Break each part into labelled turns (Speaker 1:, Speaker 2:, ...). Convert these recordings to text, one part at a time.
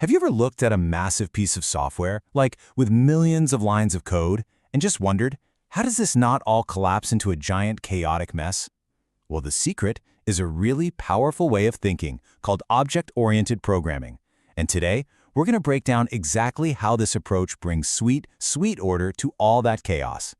Speaker 1: Have you ever looked at a massive piece of software, like with millions of lines of code, and just wondered, how does this not all collapse into a giant chaotic mess? Well, the secret is a really powerful way of thinking called object-oriented programming. And today, we're going to break down exactly how this approach brings sweet order to all that chaos.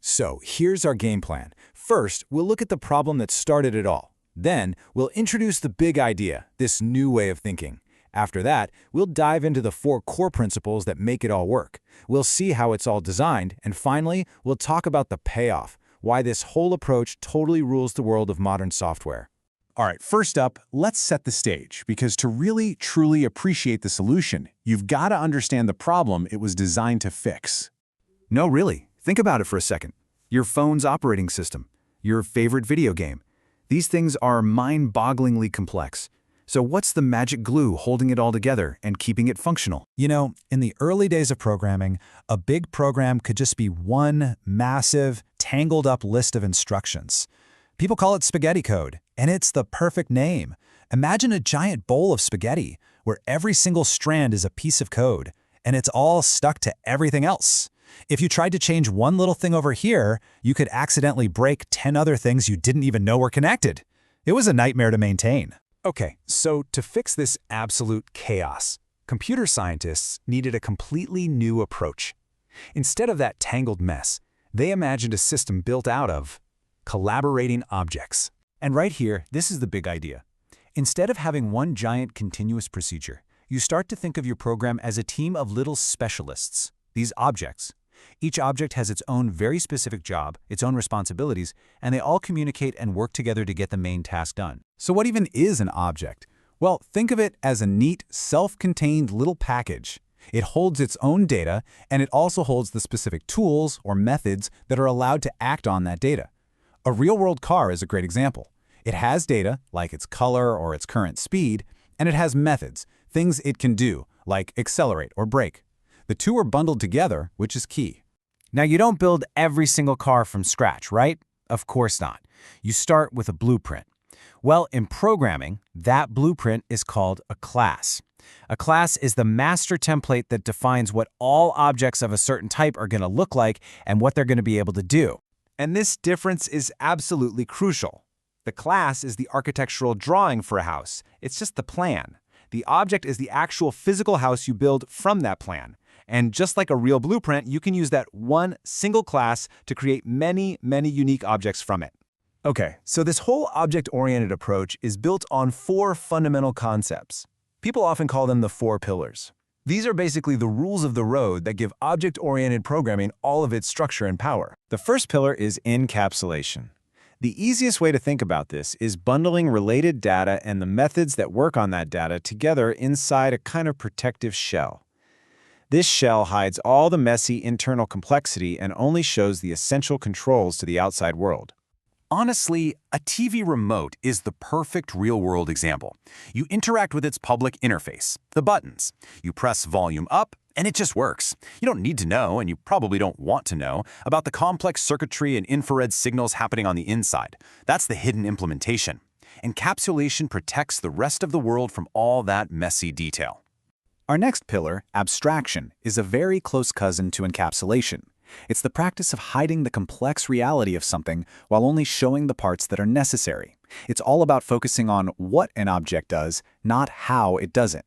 Speaker 1: So here's our game plan. First, we'll look at the problem that started it all. Then, we'll introduce the big idea, this new way of thinking. After that, we'll dive into the 4 core principles that make it all work. We'll see how it's all designed, and finally, we'll talk about the payoff, why this whole approach totally rules the world of modern software. All right, first up, let's set the stage, because to really, truly appreciate the solution, you've got to understand the problem it was designed to fix. No, really. Think about it for a second. Your phone's operating system, your favorite video game. These things are mind-bogglingly complex. So what's the magic glue holding it all together and keeping it functional?
Speaker 2: You know, in the early days of programming, a big program could just be one massive, tangled-up list of instructions. People call it spaghetti code, and it's the perfect name. Imagine a giant bowl of spaghetti, where every single strand is a piece of code, and it's all stuck to everything else. If you tried to change one little thing over here, you could accidentally break 10 other things you didn't even know were connected. It was a nightmare to maintain. Okay, so to fix this absolute chaos, computer scientists needed a completely new approach. Instead of that tangled mess, they imagined a system built out of collaborating objects. And right here, this is the big idea. Instead of having one giant continuous procedure, you start to think of your program as a team of little specialists, these objects. Each object has its own very specific job, its own responsibilities, and they all communicate and work together to get the main task done.
Speaker 1: So what even is an object? Well, think of it as a neat, self-contained little package. It holds its own data, and it also holds the specific tools or methods that are allowed to act on that data. A real-world car is a great example. It has data, like its color or its current speed, and it has methods, things it can do, like accelerate or brake. The two are bundled together, which is key.
Speaker 2: Now, you don't build every single car from scratch, right? Of course not. You start with a blueprint. Well, in programming, that blueprint is called a class. A class is the master template that defines what all objects of a certain type are going to look like and what they're going to be able to do.
Speaker 1: And this difference is absolutely crucial. The class is the architectural drawing for a house. It's just the plan. The object is the actual physical house you build from that plan. And just like a real blueprint, you can use that one single class to create many unique objects from it. Okay, so this whole object-oriented approach is built on 4 fundamental concepts. People often call them the 4 pillars. These are basically the rules of the road that give object-oriented programming all of its structure and power. The first pillar is encapsulation. The easiest way to think about this is bundling related data and the methods that work on that data together inside a kind of protective shell. This shell hides all the messy internal complexity and only shows the essential controls to the outside world.
Speaker 3: Honestly, a TV remote is the perfect real-world example. You interact with its public interface, the buttons. You press volume up, and it just works. You don't need to know, and you probably don't want to know, about the complex circuitry and infrared signals happening on the inside. That's the hidden implementation. Encapsulation protects the rest of the world from all that messy detail.
Speaker 1: Our next pillar, abstraction, is a very close cousin to encapsulation. It's the practice of hiding the complex reality of something while only showing the parts that are necessary. It's all about focusing on what an object does, not how it does it.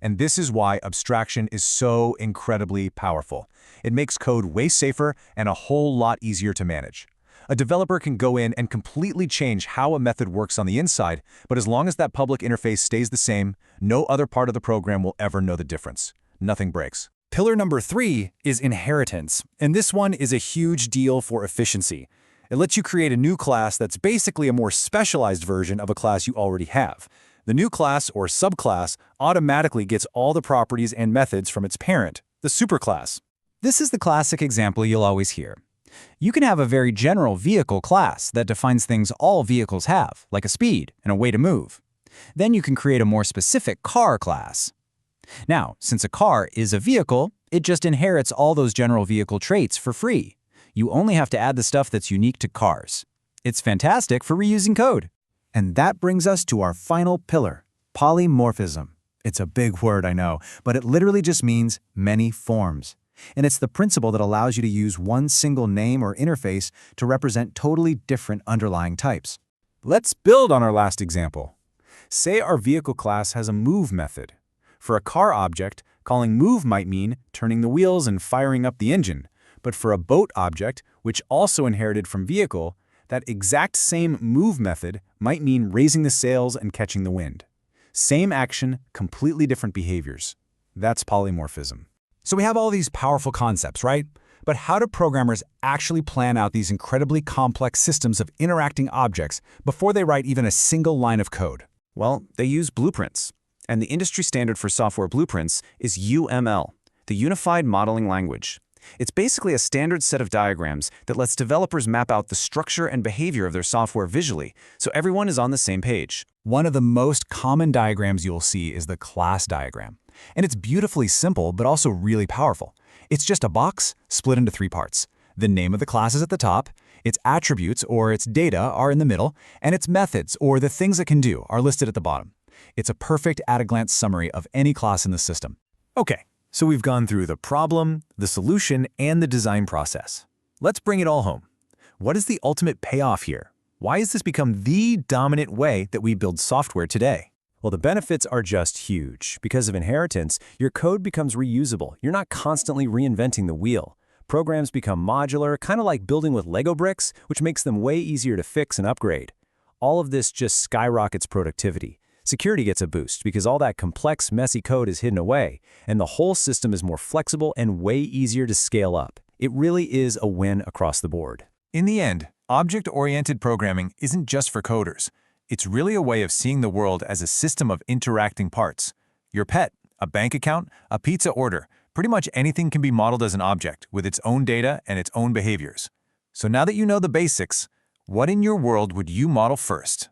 Speaker 2: And this is why abstraction is so incredibly powerful. It makes code way safer and a whole lot easier to manage. A developer can go in and completely change how a method works on the inside, but as long as that public interface stays the same, no other part of the program will ever know the difference. Nothing breaks. Pillar number 3 is inheritance, and this one is a huge deal for efficiency. It lets you create a new class that's basically a more specialized version of a class you already have. The new class or subclass automatically gets all the properties and methods from its parent, the superclass. This is the classic example you'll always hear. You can have a very general vehicle class that defines things all vehicles have, like a speed and a way to move. Then you can create a more specific car class. Now, since a car is a vehicle, it just inherits all those general vehicle traits for free. You only have to add the stuff that's unique to cars. It's fantastic for reusing code. And that brings us to our final pillar, polymorphism. It's a big word, I know, but it literally just means many forms. And it's the principle that allows you to use one single name or interface to represent totally different underlying types. Let's build on our last example. Say our vehicle class has a move method. For a car object, calling move might mean turning the wheels and firing up the engine. But for a boat object, which also inherited from vehicle, that exact same move method might mean raising the sails and catching the wind. Same action, completely different behaviors. That's polymorphism. So we have all these powerful concepts, right? But how do programmers actually plan out these incredibly complex systems of interacting objects before they write even a single line of code?
Speaker 3: Well, they use blueprints. And the industry standard for software blueprints is UML, the Unified Modeling Language. It's basically a standard set of diagrams that lets developers map out the structure and behavior of their software visually, so everyone is on the same page.
Speaker 2: One of the most common diagrams you'll see is the class diagram. And it's beautifully simple, but also really powerful. It's just a box split into 3 parts. The name of the class is at the top, its attributes or its data are in the middle, and its methods or the things it can do are listed at the bottom. It's a perfect at-a-glance summary of any class in the system.
Speaker 1: Okay, so we've gone through the problem, the solution, and the design process. Let's bring it all home. What is the ultimate payoff here? Why has this become the dominant way that we build software today? Well, the benefits are just huge. Because of inheritance, your code becomes reusable. You're not constantly reinventing the wheel. Programs become modular, kind of like building with Lego bricks, which makes them way easier to fix and upgrade. All of this just skyrockets productivity. Security gets a boost because all that complex, messy code is hidden away, and the whole system is more flexible and way easier to scale up. It really is a win across the board. In the end, object-oriented programming isn't just for coders. It's really a way of seeing the world as a system of interacting parts. Your pet, a bank account, a pizza order, pretty much anything can be modeled as an object with its own data and its own behaviors. So now that you know the basics, what in your world would you model first?